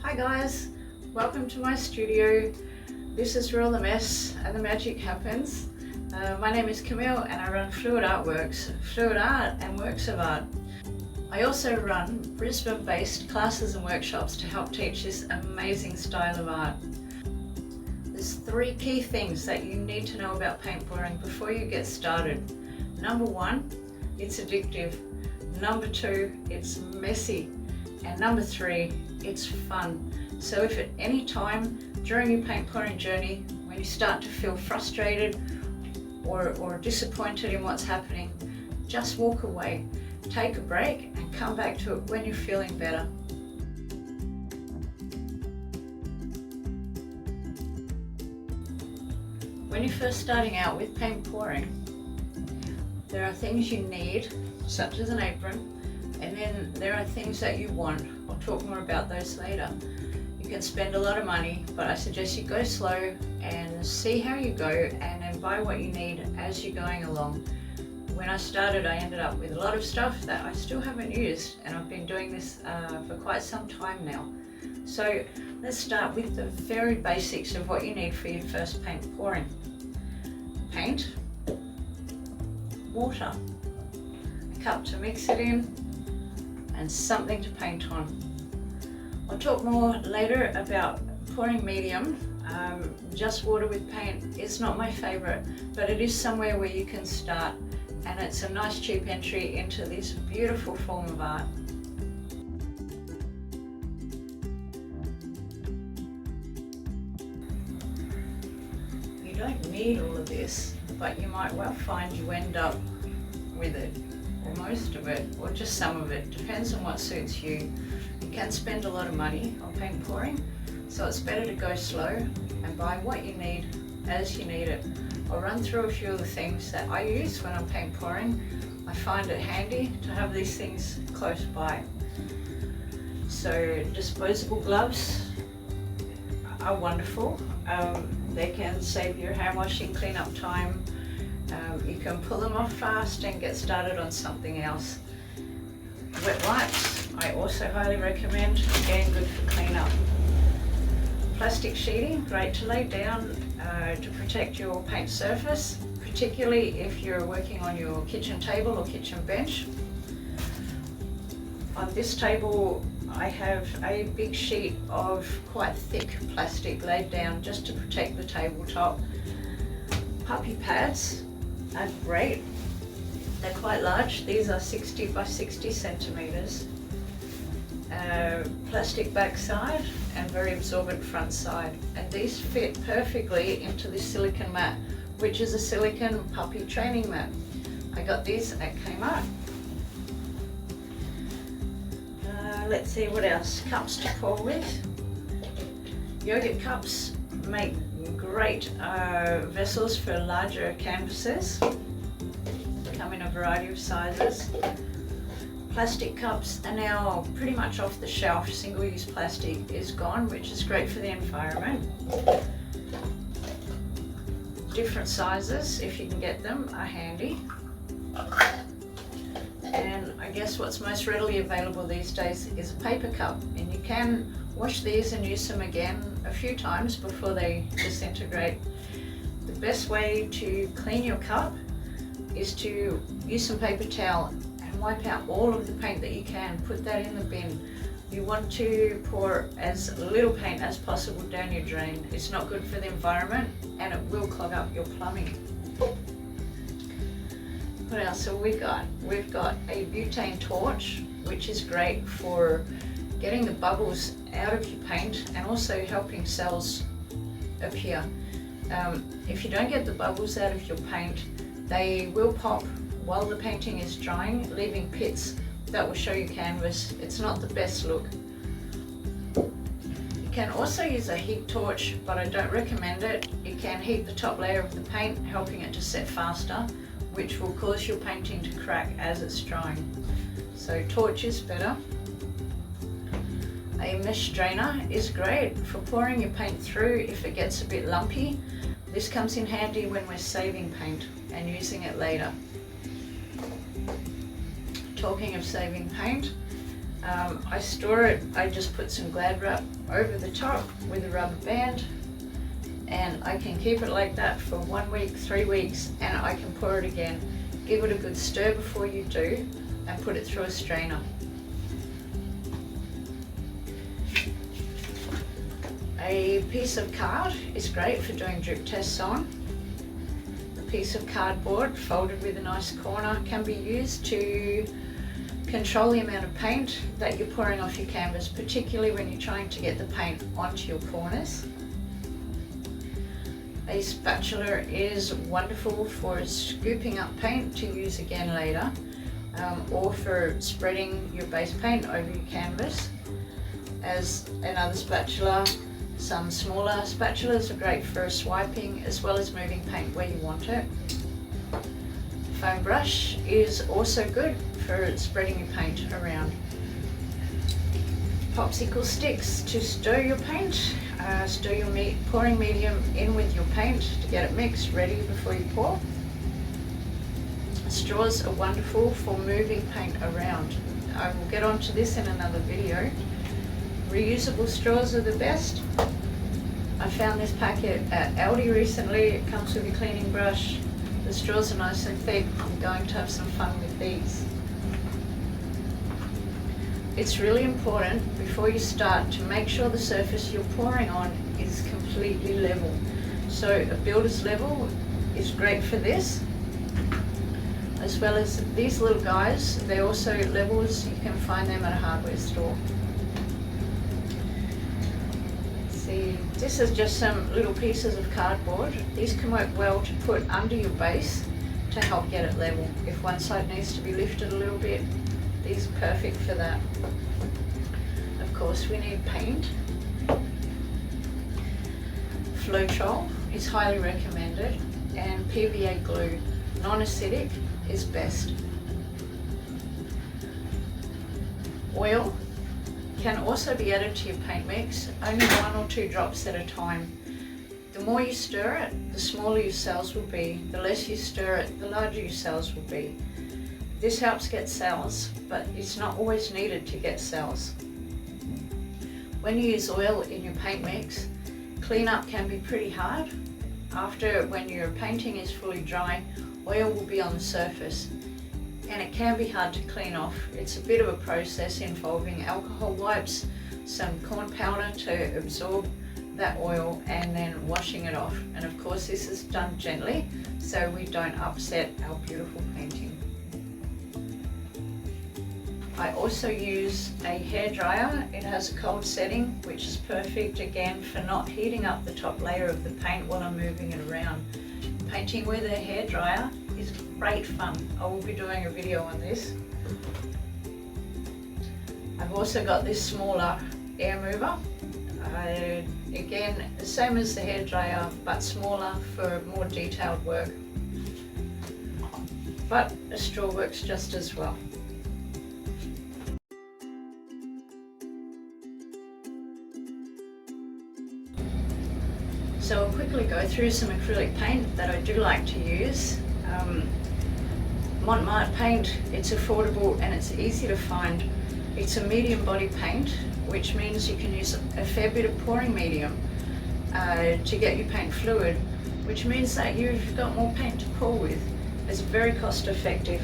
Hi guys, welcome to my studio. This is Real the Mess and the magic happens. My name is Camille and I run Fluid Artworks, Fluid Art and Works of Art. I also run Brisbane-based classes and workshops to help teach this amazing style of art. There's 3 key things that you need to know about paint pouring before you get started. Number 1, it's addictive. Number 2, it's messy. And number 3, it's fun. So if at any time during your paint pouring journey, when you start to feel frustrated or disappointed in what's happening, just walk away, take a break and come back to it when you're feeling better. When you're first starting out with paint pouring, there are things you need, such as an apron, and then there are things that you want. I'll talk more about those later. You can spend a lot of money, but I suggest you go slow and see how you go, and then buy what you need as you're going along. When I started, I ended up with a lot of stuff that I still haven't used, and I've been doing this for quite some time now. So let's start with the very basics of what you need for your first paint pouring. Paint, water, a cup to mix it in, and something to paint on. I'll talk more later about pouring medium. Just water with paint is not my favorite, but it is somewhere where you can start, and it's a nice cheap entry into this beautiful form of art. You don't need all of this, but you might well find you end up with it, or most of it, or just some of it. Depends on what suits you. You can spend a lot of money on paint pouring, so it's better to go slow and buy what you need as you need it. I'll run through a few of the things that I use when I'm paint pouring. I find it handy to have these things close by. So disposable gloves are wonderful. They can save your hand washing cleanup time. You can pull them off fast and get started on something else. Wet wipes, I also highly recommend, again good for cleanup. Plastic sheeting, great to lay down to protect your paint surface, particularly if you're working on your kitchen table or kitchen bench. On this table I have a big sheet of quite thick plastic laid down just to protect the tabletop. Puppy pads are great. They're quite large. These are 60 by 60 centimeters. Plastic backside and very absorbent front side. And these fit perfectly into this silicone mat, which is a silicone puppy training mat. I got these at Kmart. Let's see what else. Cups to pour with. Yogurt cups make great vessels for larger canvases. Come in a variety of sizes. Plastic cups are now pretty much off the shelf. Single-use plastic is gone, which is great for the environment. Different sizes, if you can get them, are handy. And I guess what's most readily available these days is a paper cup, and you can wash these and use them again a few times before they disintegrate. The best way to clean your cup is to use some paper towel and wipe out all of the paint that you can. Put that in the bin. You want to pour as little paint as possible down your drain. It's not good for the environment and it will clog up your plumbing. What else have we got? We've got a butane torch, which is great for getting the bubbles out of your paint and also helping cells appear. If you don't get the bubbles out of your paint, they will pop while the painting is drying, leaving pits that will show your canvas. It's not the best look. You can also use a heat torch, but I don't recommend it. It can heat the top layer of the paint, helping it to set faster, which will cause your painting to crack as it's drying. So torch is better. A mesh strainer is great for pouring your paint through if it gets a bit lumpy. This comes in handy when we're saving paint and using it later. Talking of saving paint, I store it, I just put some Glad wrap over the top with a rubber band, and I can keep it like that for 1 week, 3 weeks, and I can pour it again. Give it a good stir before you do, and put it through a strainer. A piece of card is great for doing drip tests on. A piece of cardboard folded with a nice corner can be used to control the amount of paint that you're pouring off your canvas, particularly when you're trying to get the paint onto your corners. A spatula is wonderful for scooping up paint to use again later, or for spreading your base paint over your canvas. As another spatula, some smaller spatulas are great for swiping as well as moving paint where you want it. Foam brush is also good for spreading your paint around. Popsicle sticks to stir your paint. Stir your pouring medium in with your paint to get it mixed, ready before you pour. Straws are wonderful for moving paint around. I will get onto this in another video. Reusable straws are the best. I found this packet at Aldi recently. It comes with a cleaning brush. The straws are nice and thick. I'm going to have some fun with these. It's really important before you start to make sure the surface you're pouring on is completely level. So a builder's level is great for this, as well as these little guys. They're also levels, you can find them at a hardware store. See, this is just some little pieces of cardboard. These can work well to put under your base to help get it level. If one side needs to be lifted a little bit, these are perfect for that. Of course, we need paint. Floetrol is highly recommended, and PVA glue, non-acidic, is best. Oil can also be added to your paint mix, only 1 or 2 drops at a time. The more you stir it, the smaller your cells will be. The less you stir it, the larger your cells will be. This helps get cells, but it's not always needed to get cells. When you use oil in your paint mix, cleanup can be pretty hard. When your painting is fully dry, oil will be on the surface, and it can be hard to clean off. It's a bit of a process involving alcohol wipes, some corn powder to absorb that oil, and then washing it off. And of course, this is done gently so we don't upset our beautiful painting. I also use a hairdryer. It has a cold setting, which is perfect again for not heating up the top layer of the paint while I'm moving it around. Painting with a hairdryer is great fun. I will be doing a video on this. I've also got this smaller air mover. Again, the same as the hairdryer, but smaller for more detailed work. But a straw works just as well. So I'll quickly go through some acrylic paint that I do like to use. Montmartre paint, it's affordable and it's easy to find. It's a medium body paint, which means you can use a fair bit of pouring medium to get your paint fluid, which means that you've got more paint to pour with. It's very cost effective.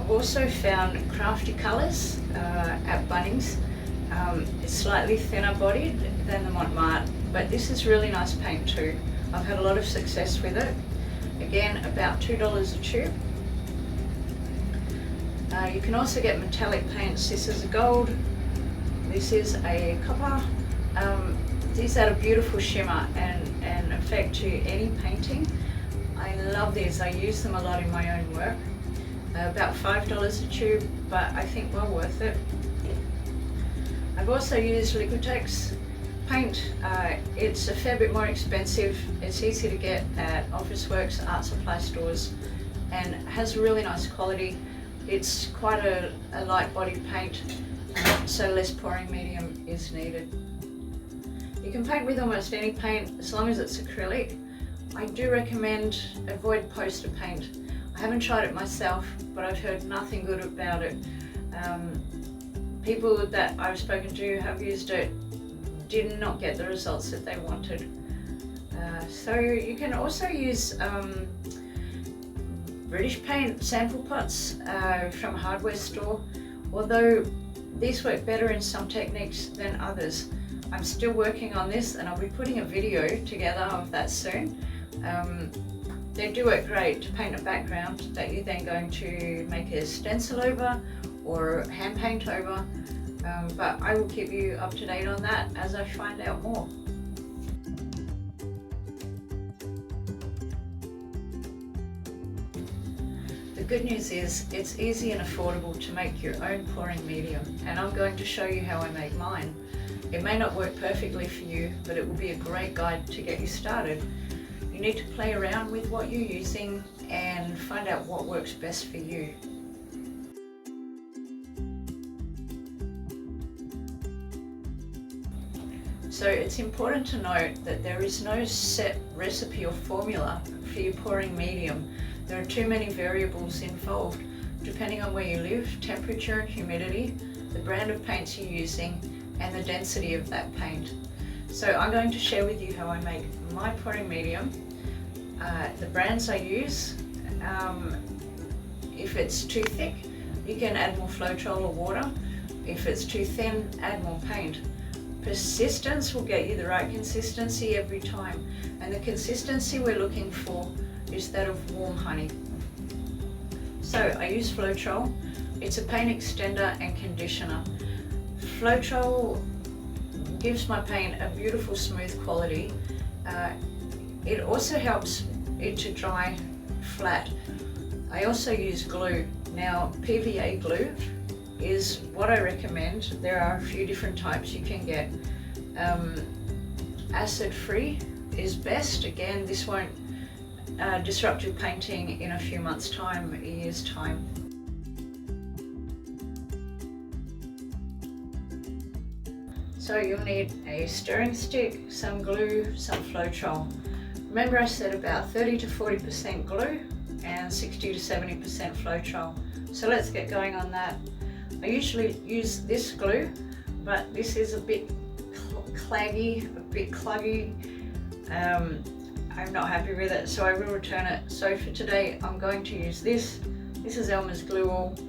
I've also found Crafty Colours at Bunnings. It's slightly thinner bodied than the Montmartre, but this is really nice paint too. I've had a lot of success with it. Again, about $2 a tube. You can also get metallic paints. This is a gold, this is a copper. These add a beautiful shimmer and effect to any painting. I love these, I use them a lot in my own work. About $5 a tube, but I think well worth it. I've also used Liquitex paint. It's a fair bit more expensive. It's easy to get at Officeworks, art supply stores, and has really nice quality. It's quite a light bodied paint, so less pouring medium is needed. You can paint with almost any paint as long as it's acrylic. I do recommend avoid poster paint. I haven't tried it myself, but I've heard nothing good about it. people that I've spoken to have used it did not get the results that they wanted. So you can also use British paint sample pots from a hardware store, although these work better in some techniques than others. I'm still working on this and I'll be putting a video together of that soon. They do work great to paint a background that you're then going to make a stencil over or hand paint over, but I will keep you up to date on that as I find out more. The good news is it's easy and affordable to make your own pouring medium, and I'm going to show you how I make mine. It may not work perfectly for you, but it will be a great guide to get you started. You need to play around with what you're using and find out what works best for you. So it's important to note that there is no set recipe or formula for your pouring medium. There are too many variables involved, depending on where you live, temperature and humidity, the brand of paints you're using, and the density of that paint. So I'm going to share with you how I make my pouring medium, the brands I use. If it's too thick, you can add more Floetrol or water. If it's too thin, add more paint. Persistence will get you the right consistency every time, and the consistency we're looking for is that of warm honey. So I use Floetrol. It's a paint extender and conditioner. Floetrol gives my paint a beautiful smooth quality. It also helps it to dry flat. I also use glue. Now PVA glue is what I recommend. There are a few different types you can get. Acid free is best. Again, this won't disrupt your painting in a few months time, a year's time. So you'll need a stirring stick, some glue, some Floetrol. Remember I said about 30 to 40% glue and 60 to 70% Floetrol. So let's get going on that. I usually use this glue, but this is a bit claggy, a bit cluggy. I'm not happy with it, so I will return it. So for today, I'm going to use this. This is Elmer's Glue All.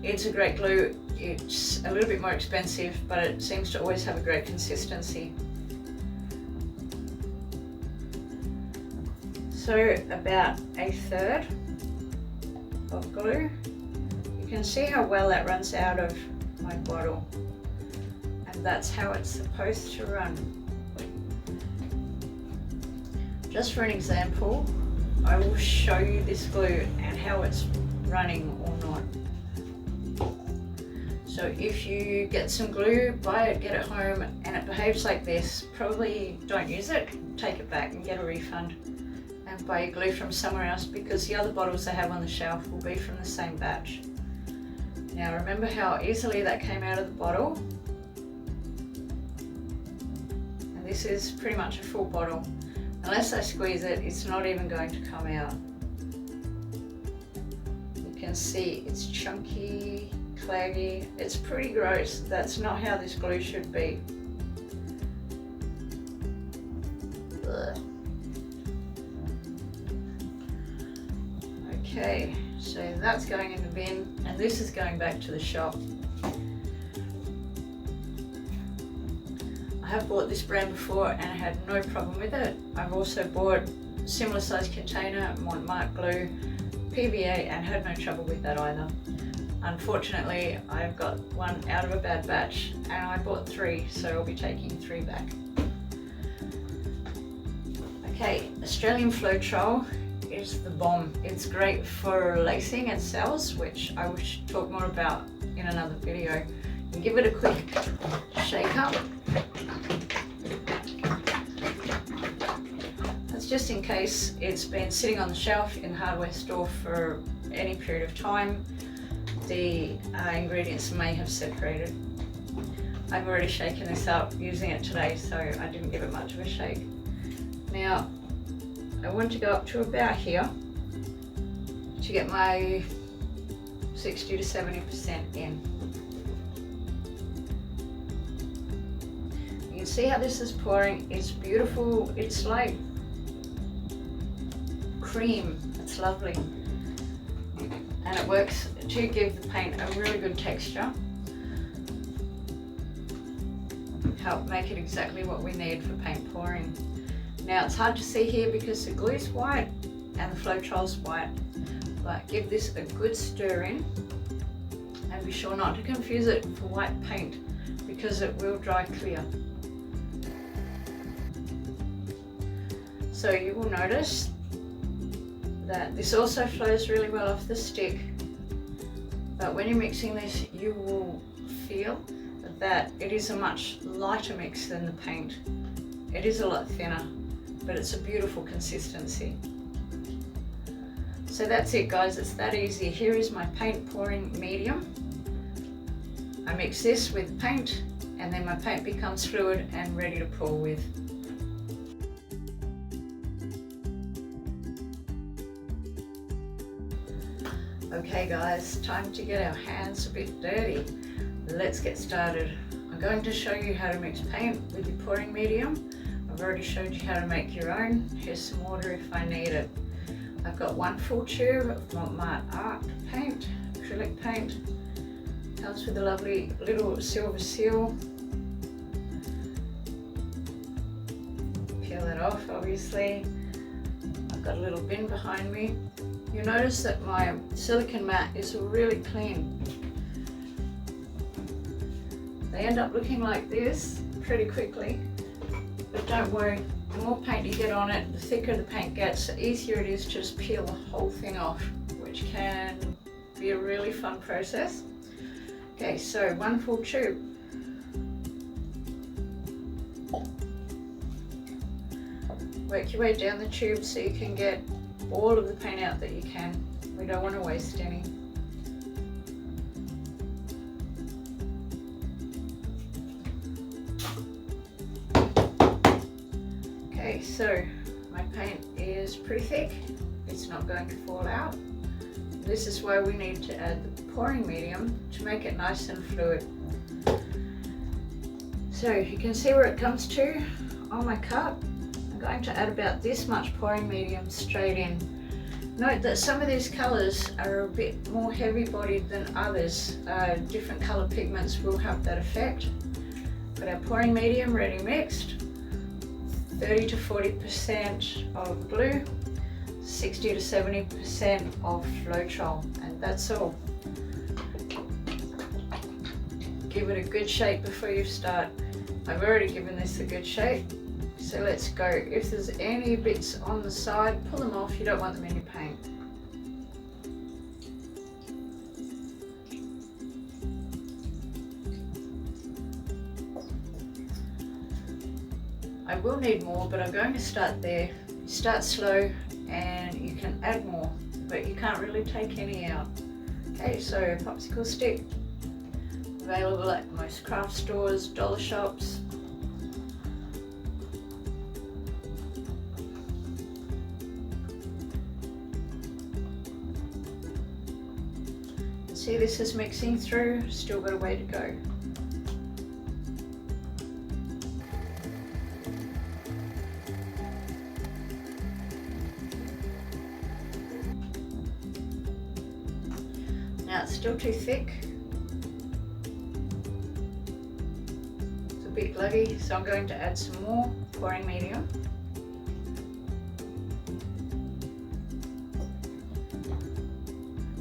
It's a great glue. It's a little bit more expensive, but it seems to always have a great consistency. So about a third of glue. You can see how well that runs out of my bottle, and that's how it's supposed to run. Just for an example, I will show you this glue and how it's running or not. So if you get some glue, buy it, get it home, and it behaves like this, probably don't use it, take it back and get a refund and buy your glue from somewhere else, because the other bottles I have on the shelf will be from the same batch. Now remember how easily that came out of the bottle? And this is pretty much a full bottle. Unless I squeeze it, it's not even going to come out. You can see it's chunky, claggy. It's pretty gross. That's not how this glue should be. Ugh. Okay, so that's going in the bin, and this is going back to the shop. I have bought this brand before and I had no problem with it. I've also bought similar size container, Montmartre glue, PVA, and had no trouble with that either. Unfortunately, I've got one out of a bad batch and I bought 3, so I'll be taking 3 back. Okay, Australian Floetrol is the bomb. It's great for lacing and cells, which I will talk more about in another video. And give it a quick shake up. That's just in case it's been sitting on the shelf in the hardware store for any period of time. The ingredients may have separated. I've already shaken this up using it today, so I didn't give it much of a shake. Now, I want to go up to about here to get my 60 to 70% in. can see how this is pouring. It's beautiful. It's like cream. It's lovely. And it works to give the paint a really good texture. Help make it exactly what we need for paint pouring. Now it's hard to see here because the glue's white and the Floetrol's white, but give this a good stir in and be sure not to confuse it for white paint because it will dry clear. So you will notice that this also flows really well off the stick, but when you're mixing this you will feel that it is a much lighter mix than the paint. It is a lot thinner, but it's a beautiful consistency. So that's it guys, it's that easy. Here is my paint pouring medium. I mix this with paint and then my paint becomes fluid and ready to pour with. Okay guys, time to get our hands a bit dirty. Let's get started. I'm going to show you how to mix paint with your pouring medium. I've already showed you how to make your own. Here's some water if I need it. I've got one full tube of my art paint, acrylic paint. Comes with a lovely little silver seal. Peel that off obviously. I've got a little bin behind me. You'll notice that my silicone mat is really clean. They end up looking like this pretty quickly, but don't worry, the more paint you get on it, the thicker the paint gets, the easier it is to just peel the whole thing off, which can be a really fun process. Okay, so one full tube. Work your way down the tube so you can get all of the paint out that you can. We don't want to waste any. Okay, so my paint is pretty thick. It's not going to fall out. This is why we need to add the pouring medium to make it nice and fluid. So you can see where it comes to on my cup. I'm going to add about this much pouring medium straight in. Note that some of these colours are a bit more heavy bodied than others. Different colour pigments will have that effect. Got our pouring medium ready mixed. 30 to 40% of glue, 60 to 70% of Floetrol, and that's all. Give it a good shake before you start. I've already given this a good shake. So let's go. If there's any bits on the side, pull them off. You don't want them in your paint. I will need more, but I'm going to start there. Start slow and you can add more, but you can't really take any out. Okay, so popsicle stick, available at most craft stores, dollar shops. See, this is mixing through, still got a way to go. Now it's still too thick. It's a bit gluggy, so I'm going to add some more pouring medium.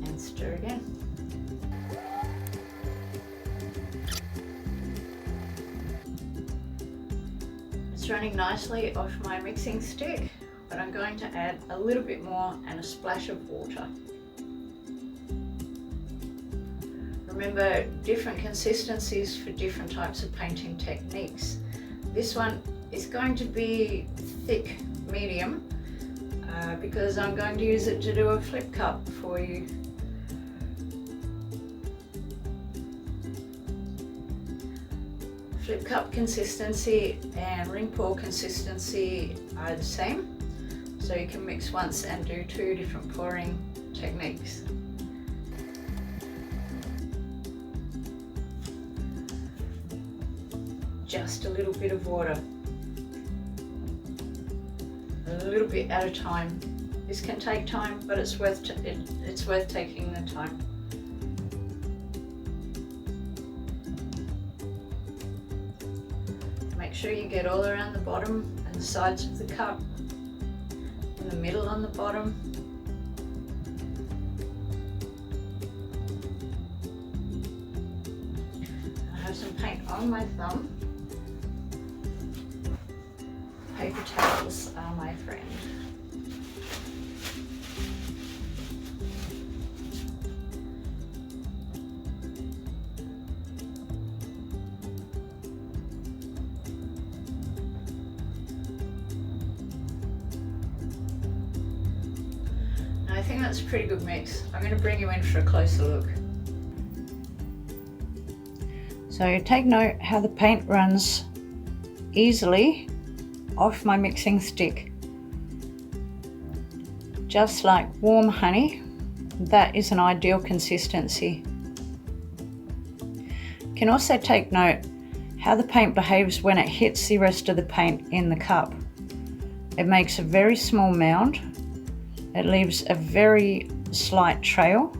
And stir again. It's running nicely off my mixing stick, but I'm going to add a little bit more and a splash of water. Remember, different consistencies for different types of painting techniques. This one is going to be thick medium because I'm going to use it to do a flip cup for you. Flip cup consistency and ring pour consistency are the same, so you can mix once and do two different pouring techniques. just a little bit of water. A little bit at a time. This can take time, but it's worth taking the time. Make sure you get all around the bottom and the sides of the cup, in the middle on the bottom. I have some paint on my thumb. Paper towels are my friend. I think that's a pretty good mix. I'm going to bring you in for a closer look. So take note how the paint runs easily off my mixing stick. Just like warm honey, that is an ideal consistency. You can also take note how the paint behaves when it hits the rest of the paint in the cup. It makes a very small mound. It leaves a very slight trail.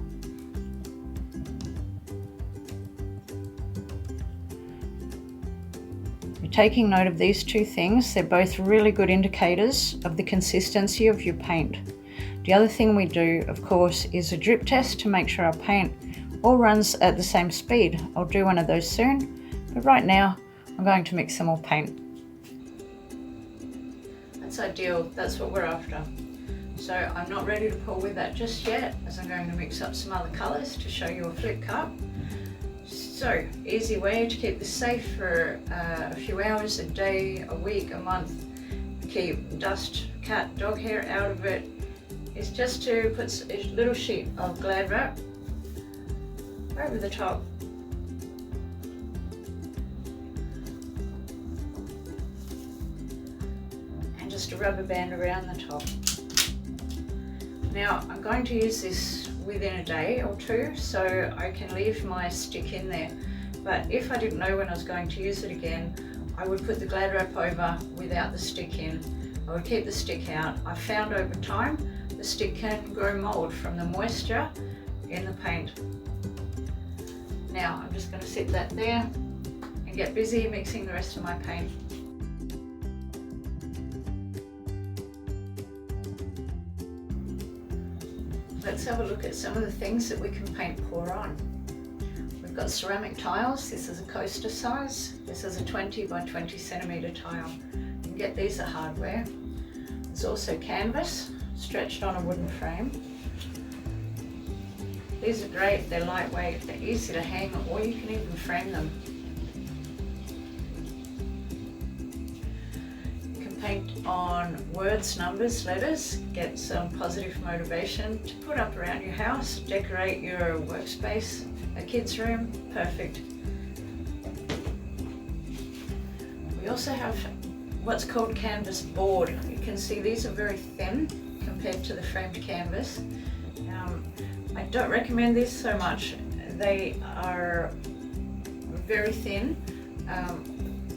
You're taking note of these two things. They're both really good indicators of the consistency of your paint. The other thing we do, of course, is a drip test to make sure our paint all runs at the same speed. I'll do one of those soon, but right now I'm going to mix some more paint. That's ideal. That's what we're after. So I'm not ready to pour with that just yet, as I'm going to mix up some other colours to show you a flip cup. So, easy way to keep this safe for a few hours, a day, a week, a month. Keep dust, cat, dog hair out of it is just to put a little sheet of Glad wrap over the top. And just a rubber band around the top. Now I'm going to use this within a day or two, so I can leave my stick in there. But if I didn't know when I was going to use it again, I would put the Glad wrap over without the stick in. I would keep the stick out. I found over time the stick can grow mold from the moisture in the paint. Now I'm just going to sit that there and get busy mixing the rest of my paint. Let's have a look at some of the things that we can paint pour on. We've got ceramic tiles. This is a coaster size. This is a 20 by 20 centimetre tile. You can get these at hardware. There's also canvas stretched on a wooden frame. These are great. They're lightweight, they're easy to hang, or you can even frame them. Paint on words, numbers, letters, get some positive motivation to put up around your house, decorate your workspace, a kid's room, perfect. We also have what's called canvas board. You can see these are very thin compared to the framed canvas. I don't recommend these so much. They are very thin,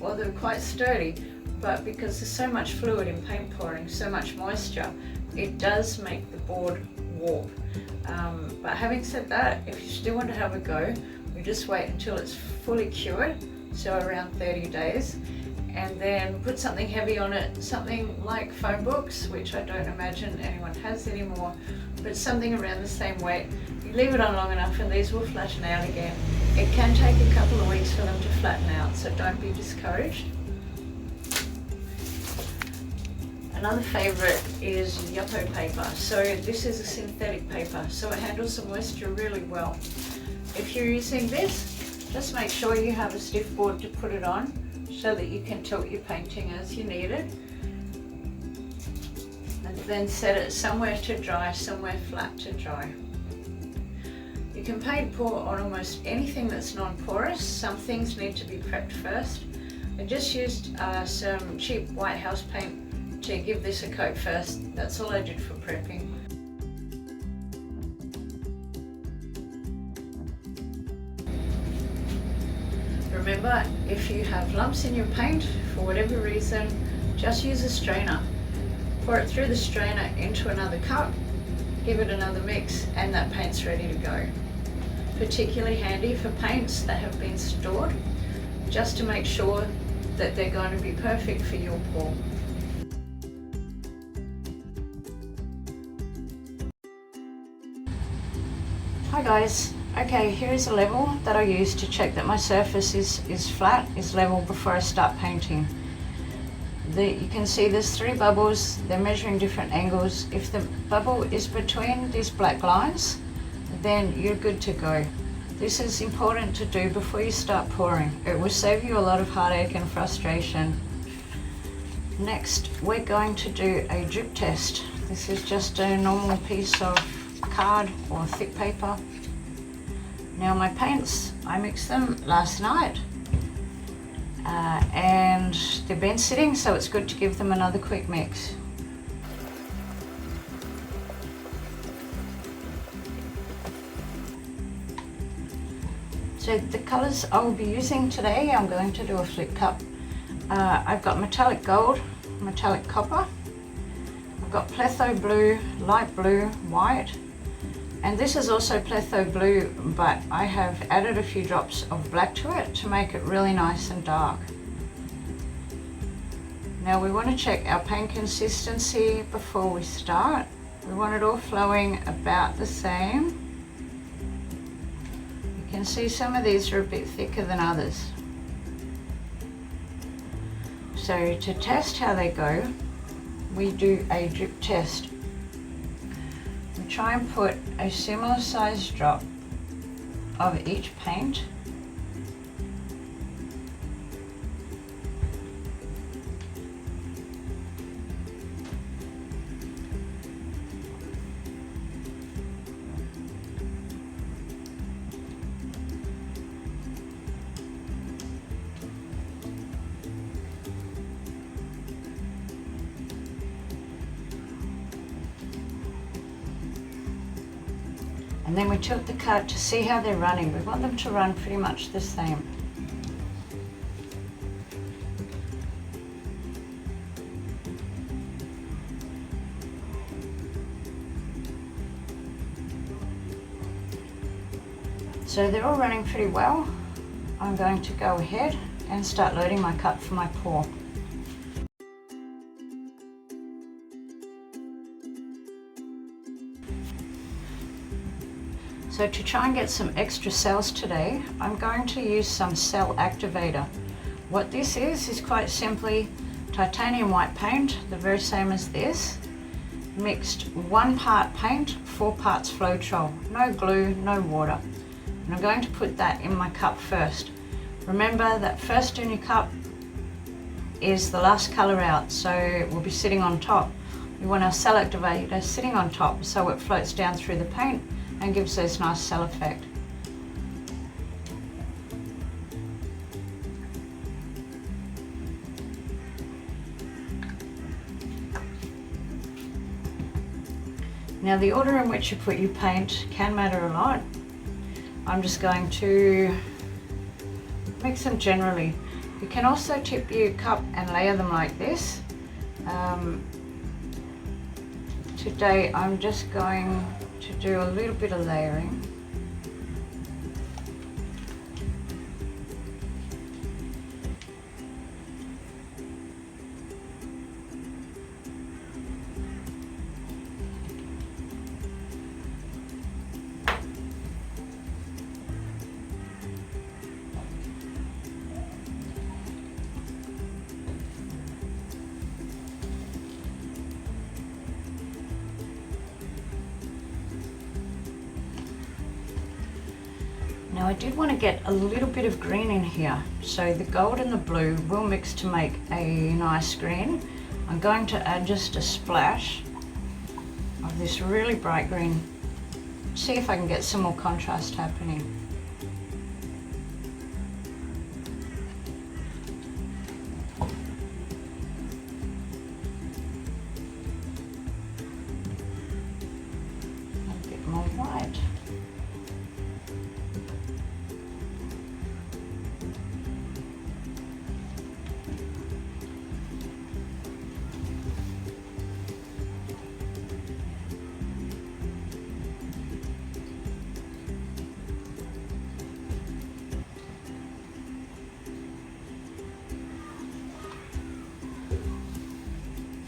well, they're quite sturdy. But because there's so much fluid in paint pouring, so much moisture, it does make the board warp. But having said that, if you still want to have a go, we just wait until it's fully cured, so around 30 days, and then put something heavy on it, something like foam books, which I don't imagine anyone has anymore, but something around the same weight. You leave it on long enough and these will flatten out again. It can take a couple of weeks for them to flatten out, so don't be discouraged. Another favourite is Yupo paper. So this is a synthetic paper, so it handles the moisture really well. If you're using this, just make sure you have a stiff board to put it on so that you can tilt your painting as you need it. And then set it somewhere to dry, somewhere flat to dry. You can paint pour on almost anything that's non-porous. Some things need to be prepped first. I just used some cheap white house paint to give this a coat first. That's all I did for prepping. Remember, if you have lumps in your paint for whatever reason, just use a strainer. Pour it through the strainer into another cup, give it another mix, and that paint's ready to go. Particularly handy for paints that have been stored, just to make sure that they're going to be perfect for your pour. Hi guys, okay, here is a level that I use to check that my surface is flat, is level before I start painting. You can see there's 3 bubbles, they're measuring different angles. If the bubble is between these black lines, then you're good to go. This is important to do before you start pouring. It will save you a lot of heartache and frustration. Next, we're going to do a drip test. This is just a normal piece of card or thick paper. Now my paints, I mixed them last night and they've been sitting, so it's good to give them another quick mix. So the colours I will be using today, I'm going to do a flip cup. I've got metallic gold, metallic copper, I've got pletho blue, light blue, white, and this is also pletho blue, but I have added a few drops of black to it to make it really nice and dark. Now we want to check our paint consistency before we start. We want it all flowing about the same. You can see some of these are a bit thicker than others. So to test how they go, we do a drip test. We try and put a similar size drop of each paint. And then we tilt the card to see how they're running. We want them to run pretty much the same. So they're all running pretty well. I'm going to go ahead and start loading my cup for my pour. So to try and get some extra cells today, I'm going to use some cell activator. What this is quite simply titanium white paint, the very same as this, mixed 1 part paint, 4 parts Floetrol, no glue, no water. And I'm going to put that in my cup first. Remember that first in your cup is the last colour out, so it will be sitting on top. We want our cell activator sitting on top so it floats down through the paint and gives this nice cell effect. Now the order in which you put your paint can matter a lot. I'm just going to mix them generally. You can also tip your cup and layer them like this. Today I'm just going to do a little bit of layering. Now I did want to get a little bit of green in here, so the gold and the blue will mix to make a nice green. I'm going to add just a splash of this really bright green, see if I can get some more contrast happening. A bit more white.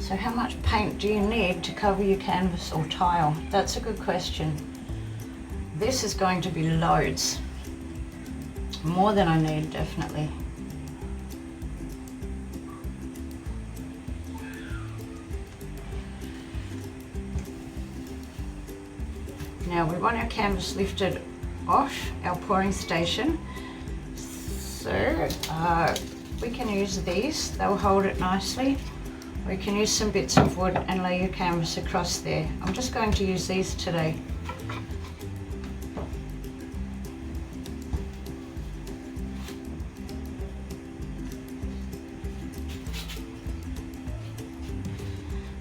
So how much paint do you need to cover your canvas or tile? That's a good question. This is going to be loads. More than I need, definitely. Now we want our canvas lifted off our pouring station. So we can use these, they'll hold it nicely. Or you can use some bits of wood and lay your canvas across there. I'm just going to use these today.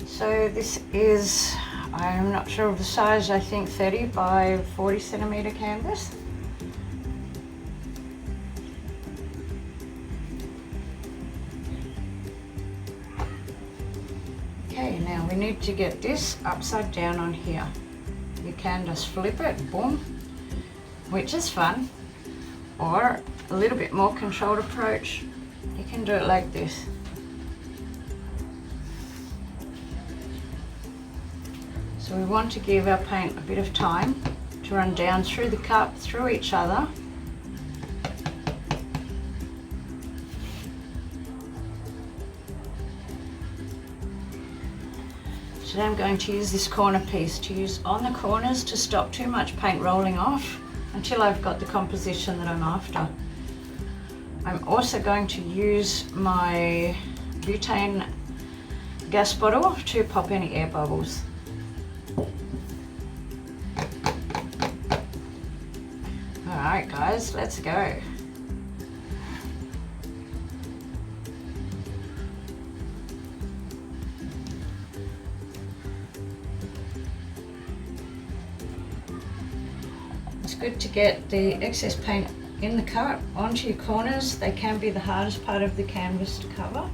So this is, I'm not sure of the size, I think 30 by 40 centimeter canvas. Okay, now we need to get this upside down on here. You can just flip it, boom, which is fun. Or a little bit more controlled approach, you can do it like this. So we want to give our paint a bit of time to run down through the cup, through each other. So now I'm going to use this corner piece to use on the corners to stop too much paint rolling off until I've got the composition that I'm after. I'm also going to use my butane gas bottle to pop any air bubbles. Alright guys, let's go. It's good to get the excess paint in the cup onto your corners. They can be the hardest part of the canvas to cover.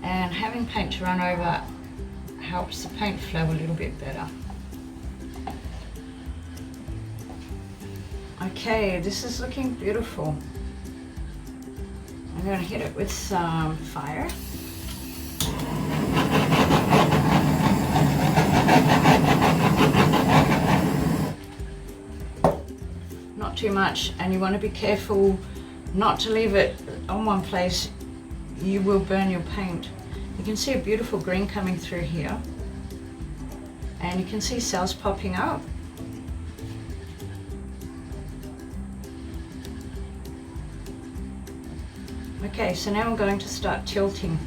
And having paint to run over helps the paint flow a little bit better. Okay, this is looking beautiful. I'm going to hit it with some fire. Not too much, and you want to be careful not to leave it on one place. You will burn your paint. You can see a beautiful green coming through here, and you can see cells popping up. Okay, so now I'm going to start tilting.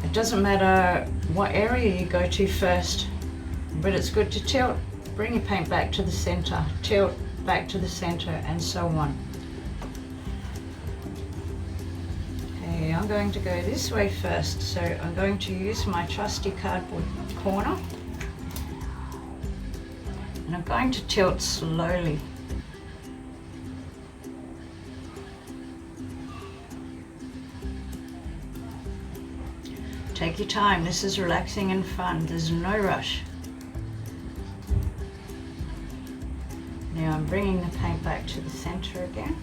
It doesn't matter what area you go to first, but it's good to tilt. Bring your paint back to the center, tilt back to the center, and so on. Okay, I'm going to go this way first, so I'm going to use my trusty cardboard corner, and I'm going to tilt slowly. Take your time, this is relaxing and fun, there's no rush. Now I'm bringing the paint back to the center again.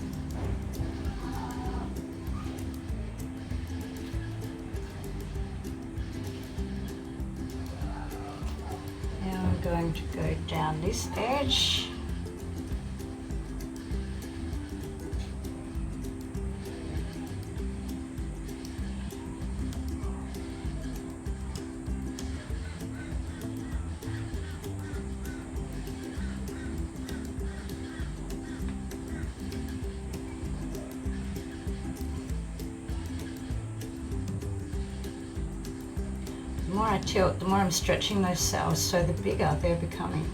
Now I'm going to go down this edge. The more I tilt, the more I'm stretching those cells, so the bigger they're becoming.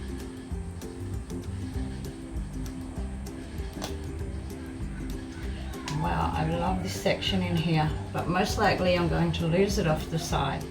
Wow, I love this section in here, but most likely I'm going to lose it off the side.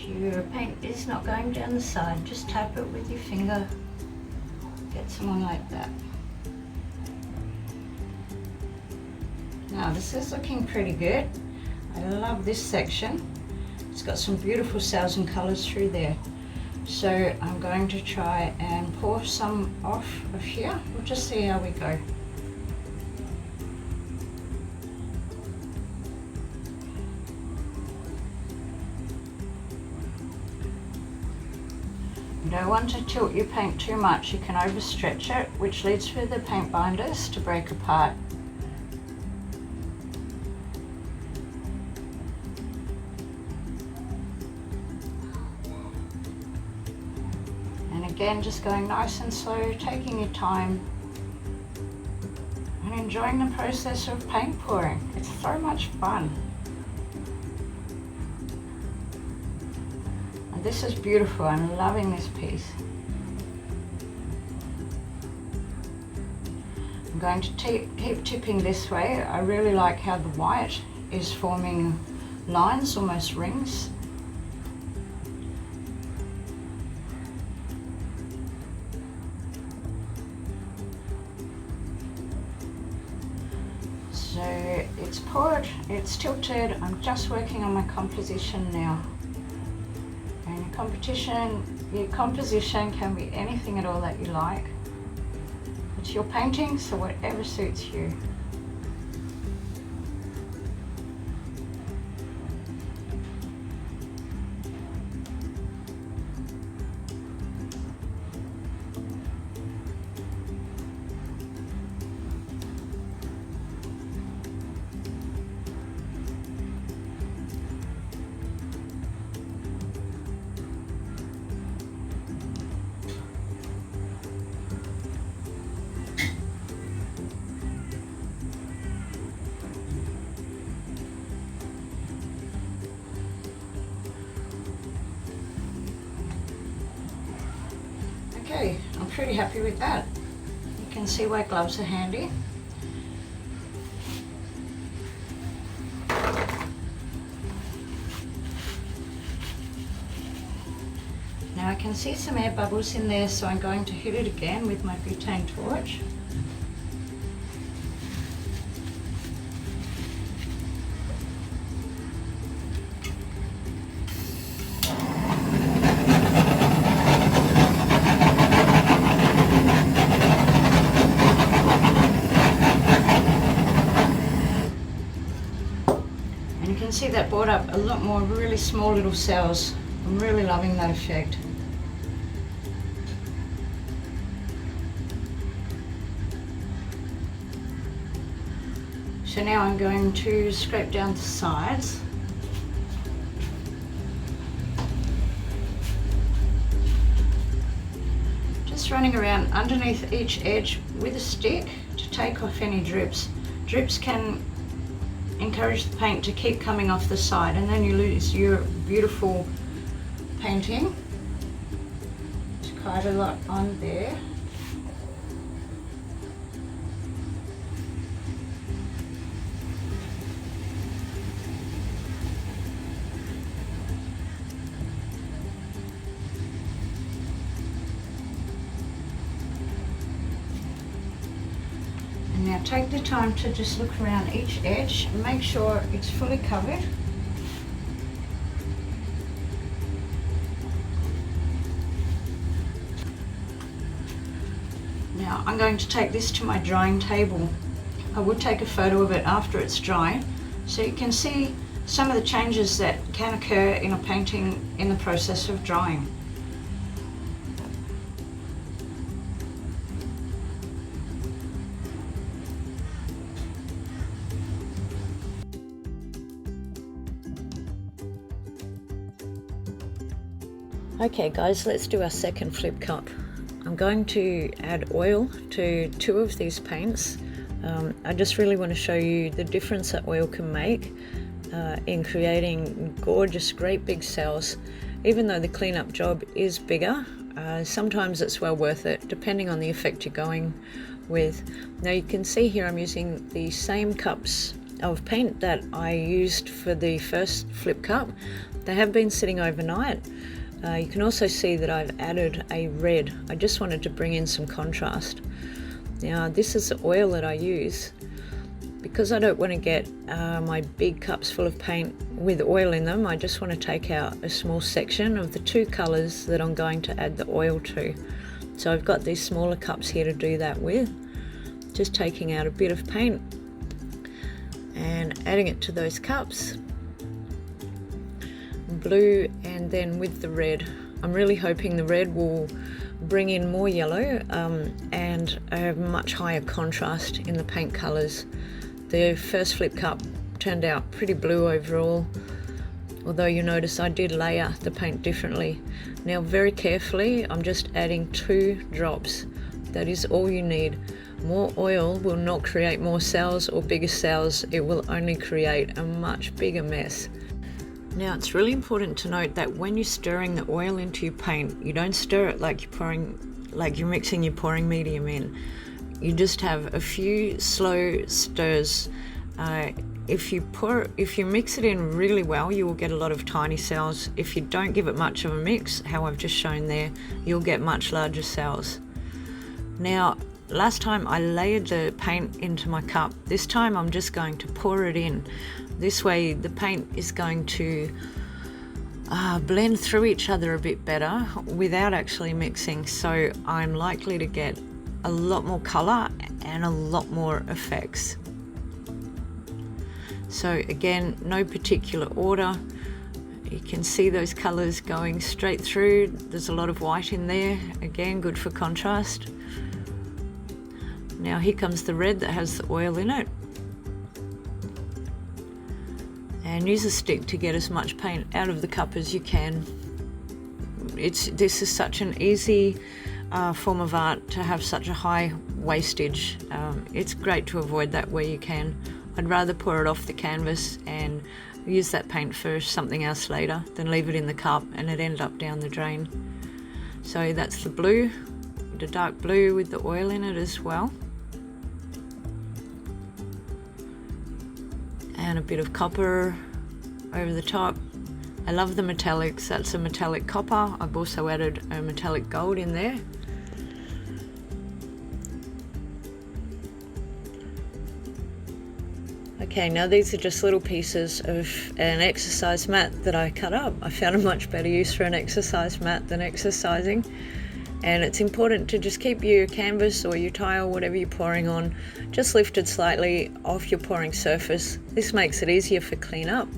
your paint is not going down the side, just tap it with your finger. Get someone like that. Now this is looking pretty good. I love this section. It's got some beautiful cells and colours through there. So I'm going to try and pour some off of here. We'll just see how we go. You don't want to tilt your paint too much, you can overstretch it, which leads for the paint binders to break apart. And again, just going nice and slow, taking your time and enjoying the process of paint pouring. It's so much fun. This is beautiful. I'm loving this piece. I'm going to keep tipping this way. I really like how the white is forming lines, almost rings. So it's poured, it's tilted. I'm just working on my composition now. Your composition can be anything at all that you like. It's your painting, so whatever suits you. Okay, I'm pretty happy with that. You can see why gloves are handy. Now I can see some air bubbles in there, so I'm going to hit it again with my butane torch. See that brought up a lot more really small little cells. I'm really loving that effect. So now I'm going to scrape down the sides. Just running around underneath each edge with a stick to take off any drips. Drips can encourage the paint to keep coming off the side, and then you lose your beautiful painting. There's quite a lot on there. Now take the time to just look around each edge and make sure it's fully covered. Now I'm going to take this to my drying table. I will take a photo of it after it's dry, so you can see some of the changes that can occur in a painting in the process of drying. Okay guys, let's do our second flip cup. I'm going to add oil to 2 of these paints. I just really want to show you the difference that oil can make in creating gorgeous, great big cells. Even though the cleanup job is bigger, sometimes it's well worth it, depending on the effect you're going with. Now you can see here I'm using the same cups of paint that I used for the first flip cup. They have been sitting overnight. You can also see that I've added a red. I just wanted to bring in some contrast. Now this is the oil that I use. Because I don't want to get my big cups full of paint with oil in them, I just want to take out a small section of the two colours that I'm going to add the oil to. So I've got these smaller cups here to do that with. Just taking out a bit of paint and adding it to those cups. Blue, and then with the red. I'm really hoping the red will bring in more yellow and a much higher contrast in the paint colours. The first flip cup turned out pretty blue overall, although you notice I did layer the paint differently. Now very carefully, I'm just adding 2 drops. That is all you need. More oil will not create more cells or bigger cells, it will only create a much bigger mess. Now it's really important to note that when you're stirring the oil into your paint, you don't stir it like you're mixing your pouring medium in. You just have a few slow stirs. If you mix it in really well, you will get a lot of tiny cells. If you don't give it much of a mix, how I've just shown there, you'll get much larger cells. Now, last time I layered the paint into my cup. This time I'm just going to pour it in. This way the paint is going to blend through each other a bit better without actually mixing. So I'm likely to get a lot more colour and a lot more effects. So again, no particular order. You can see those colours going straight through. There's a lot of white in there. Again, good for contrast. Now here comes the red that has the oil in it. And use a stick to get as much paint out of the cup as you can. This is such an easy form of art to have such a high wastage. It's great to avoid that where you can. I'd rather pour it off the canvas and use that paint for something else later than leave it in the cup and it end up down the drain. So that's the blue, the dark blue with the oil in it as well. And a bit of copper over the top. I love the metallics. That's a metallic copper. I've also added a metallic gold in there. Okay, now these are just little pieces of an exercise mat that I cut up. I found a much better use for an exercise mat than exercising. And it's important to just keep your canvas or your tile, whatever you're pouring on, just lifted slightly off your pouring surface. This makes it easier for cleanup.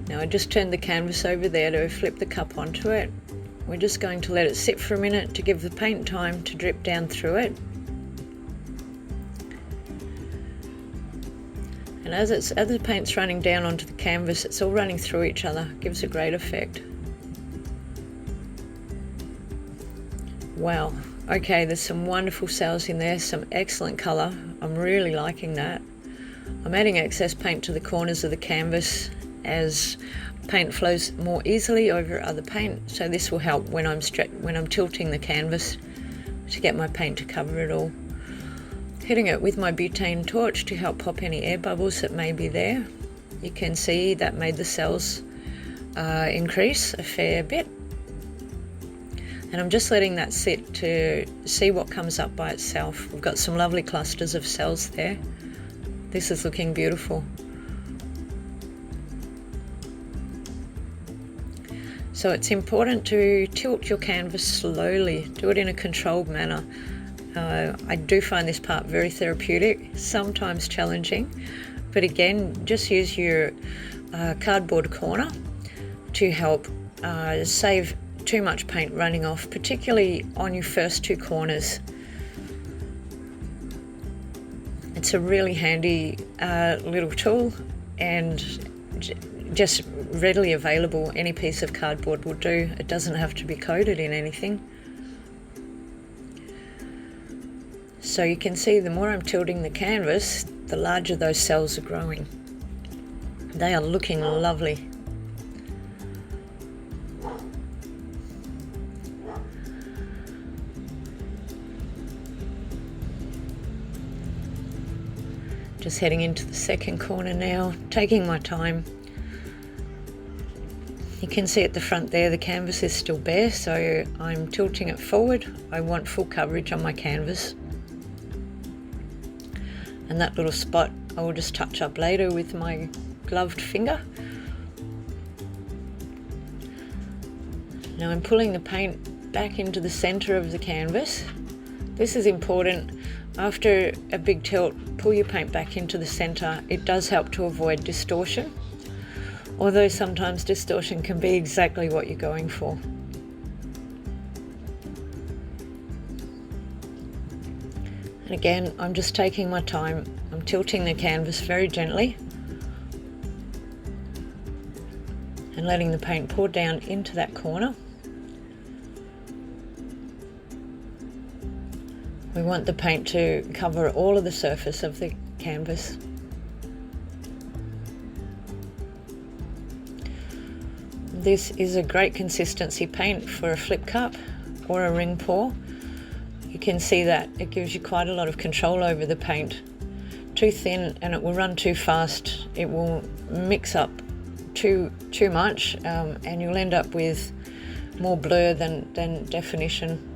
Now I just turned the canvas over there to flip the cup onto it. We're just going to let it sit for a minute to give the paint time to drip down through it. And as the paint's running down onto the canvas, it's all running through each other, gives a great effect. Wow, okay, there's some wonderful cells in there, some excellent colour. I'm really liking that. I'm adding excess paint to the corners of the canvas as paint flows more easily over other paint, so this will help when I'm tilting the canvas to get my paint to cover it all. Hitting it with my butane torch to help pop any air bubbles that may be there. You can see that made the cells increase a fair bit. And I'm just letting that sit to see what comes up by itself. We've got some lovely clusters of cells there. This is looking beautiful. So it's important to tilt your canvas slowly, do it in a controlled manner. I do find this part very therapeutic, sometimes challenging, but again, just use your cardboard corner to help save too much paint running off, particularly on your first 2 corners. It's a really handy little tool and just readily available. Any piece of cardboard will do. It doesn't have to be coated in anything. So you can see the more I'm tilting the canvas, the larger those cells are growing. They are looking lovely. Just heading into the second corner now, taking my time. You can see at the front there the canvas is still bare, so I'm tilting it forward. I want full coverage on my canvas. And that little spot I will just touch up later with my gloved finger. Now I'm pulling the paint back into the center of the canvas. This is important. After a big tilt, pull your paint back into the center. It does help to avoid distortion, although sometimes distortion can be exactly what you're going for. And again, I'm just taking my time. I'm tilting the canvas very gently and letting the paint pour down into that corner. We want the paint to cover all of the surface of the canvas. This is a great consistency paint for a flip cup or a ring pour. You can see that it gives you quite a lot of control over the paint. Too thin and it will run too fast. It will mix up too much and you'll end up with more blur than definition.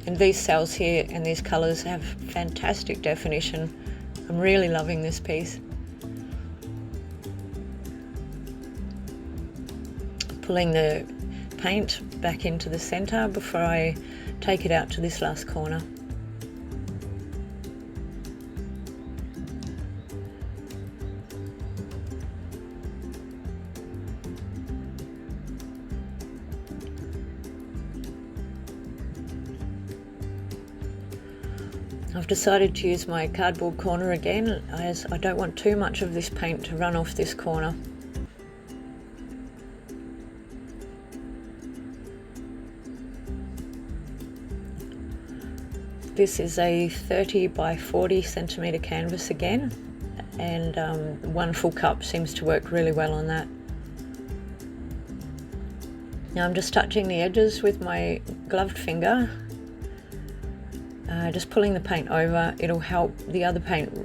And these cells here and these colours have fantastic definition. I'm really loving this piece. Pulling the paint back into the centre before I take it out to this last corner. I've decided to use my cardboard corner again, as I don't want too much of this paint to run off this corner. This is a 30 by 40 centimetre canvas again, and one full cup seems to work really well on that. Now I'm just touching the edges with my gloved finger. Just pulling the paint over, it'll help the other paint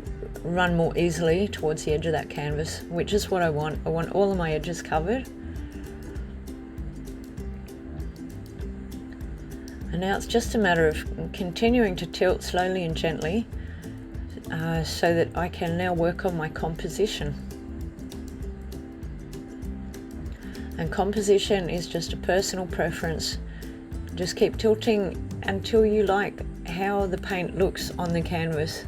run more easily towards the edge of that canvas, which is what I want. I want all of my edges covered. And now it's just a matter of continuing to tilt slowly and gently so that I can now work on my composition. And composition is just a personal preference. Just keep tilting until you like how the paint looks on the canvas.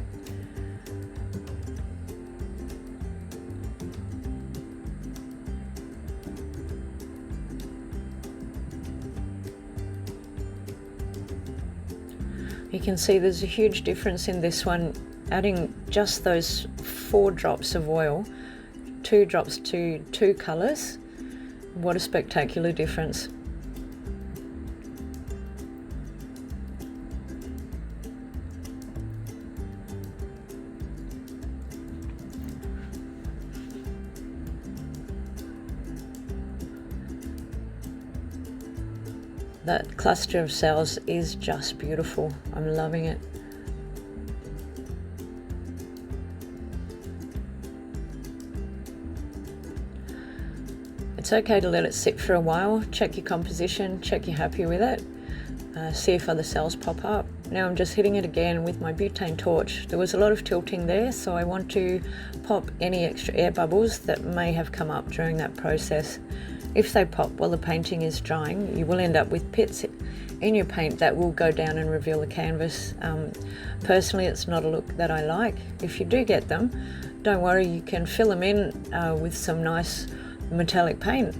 You can see there's a huge difference in this one, adding just those 4 drops of oil, 2 drops to 2 colours. What a spectacular difference. That cluster of cells is just beautiful. I'm loving it. It's okay to let it sit for a while. Check your composition, check you're happy with it. See if other cells pop up. Now I'm just hitting it again with my butane torch. There was a lot of tilting there, so I want to pop any extra air bubbles that may have come up during that process. If they pop while the painting is drying, you will end up with pits in your paint that will go down and reveal the canvas. Personally, it's not a look that I like. If you do get them, don't worry, you can fill them in with some nice metallic paint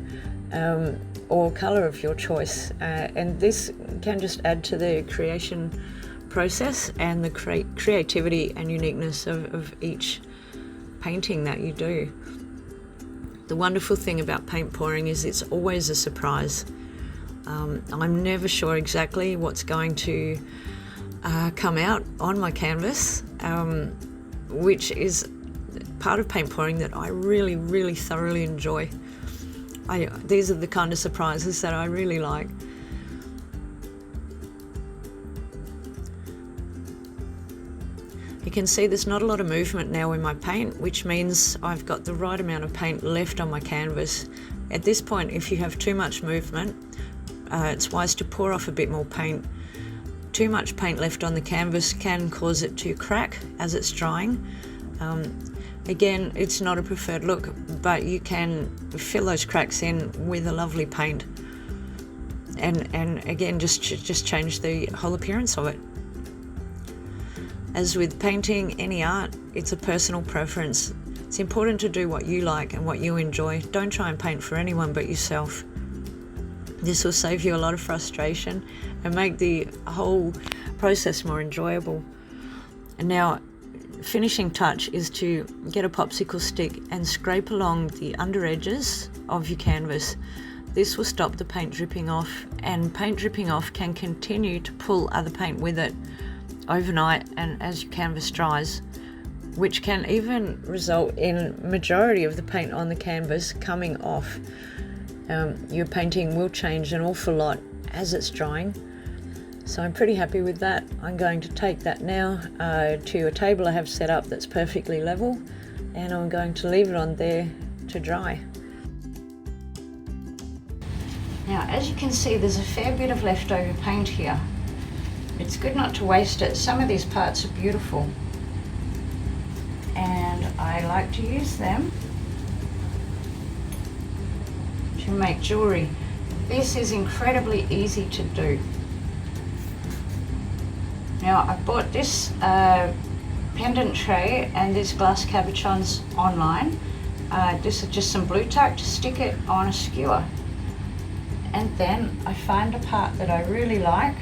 or colour of your choice. And this can just add to the creation process and the creativity and uniqueness of each painting that you do. The wonderful thing about paint pouring is it's always a surprise. I'm never sure exactly what's going to come out on my canvas, which is part of paint pouring that I really, really thoroughly enjoy. These are the kind of surprises that I really like. You can see there's not a lot of movement now in my paint, which means I've got the right amount of paint left on my canvas. At this point, if you have too much movement, it's wise to pour off a bit more paint. Too much paint left on the canvas can cause it to crack as it's drying. Again, it's not a preferred look, but you can fill those cracks in with a lovely paint, and again, just change the whole appearance of it. As with painting any art, it's a personal preference. It's important to do what you like and what you enjoy. Don't try and paint for anyone but yourself. This will save you a lot of frustration and make the whole process more enjoyable. And now, finishing touch is to get a popsicle stick and scrape along the under edges of your canvas. This will stop the paint dripping off, and paint dripping off can continue to pull other paint with it overnight and as your canvas dries, which can even result in majority of the paint on the canvas coming off. Your painting will change an awful lot as it's drying. So I'm pretty happy with that. I'm going to take that now to a table I have set up that's perfectly level, and I'm going to leave it on there to dry. Now, as you can see, there's a fair bit of leftover paint here. It's good not to waste it. Some of these parts are beautiful, and I like to use them to make jewelry. This is incredibly easy to do. Now, I bought this pendant tray and these glass cabochons online. This is just some blue tack to stick it on a skewer. And then I find a part that I really like,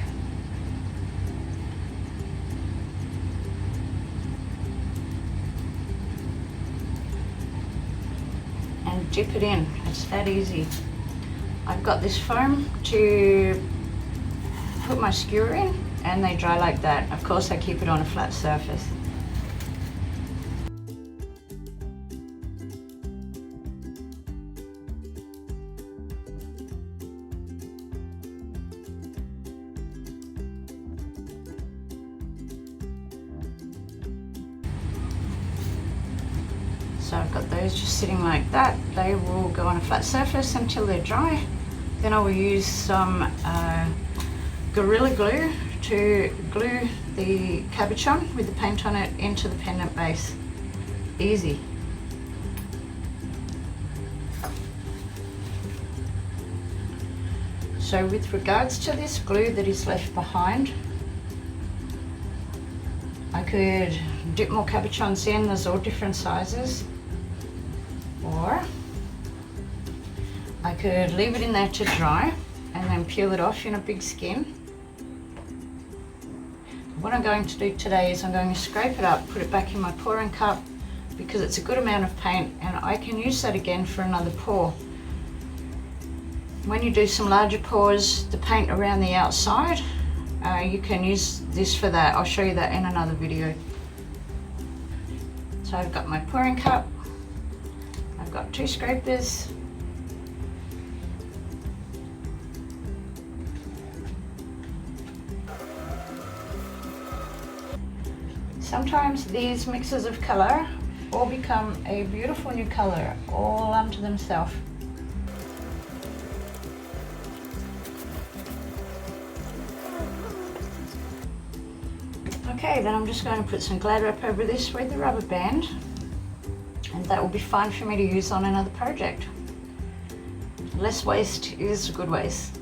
and dip it in. It's that easy. I've got this foam to put my skewer in, and they dry like that. Of course, I keep it on a flat surface. So I've got those just sitting like that. They will go on a flat surface until they're dry. Then I will use some Gorilla Glue to glue the cabochon with the paint on it into the pendant base. Easy. So with regards to this glue that is left behind, I could dip more cabochons in. There's all different sizes. Or I could leave it in there to dry and then peel it off in a big skin. What I'm going to do today is I'm going to scrape it up, put it back in my pouring cup, because it's a good amount of paint and I can use that again for another pour. When you do some larger pours, the paint around the outside, you can use this for that. I'll show you that in another video. So I've got my pouring cup, I've got 2 scrapers, sometimes these mixes of colour all become a beautiful new colour all unto themselves. Okay, then I'm just going to put some Glad Wrap over this with the rubber band, and that will be fine for me to use on another project. Less waste is good waste.